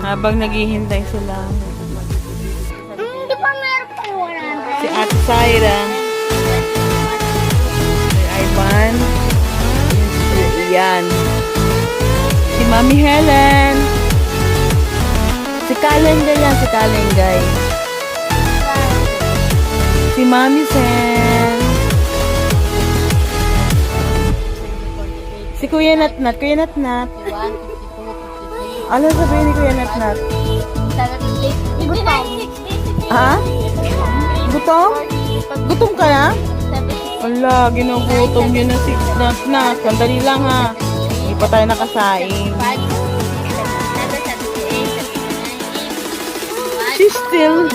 Habang naghihintay sila. Di ba meron pa yung 100? Si Ate Syra. Si Ivan. Si Ian. Si Mami Helen. Si Kalengay yan. Si Kalengay. Si Mami Sen. Si Kuya Natnat. Kuya Natnat. 51, 52, 53. Ano sabihin ni Kuya Natnat? Gutom. Ha? Gutom? Gutom ka na? Wala, ginugutom yun na si Natnat. Sandali lang ha. Hindi pa tayo nakasain. She's still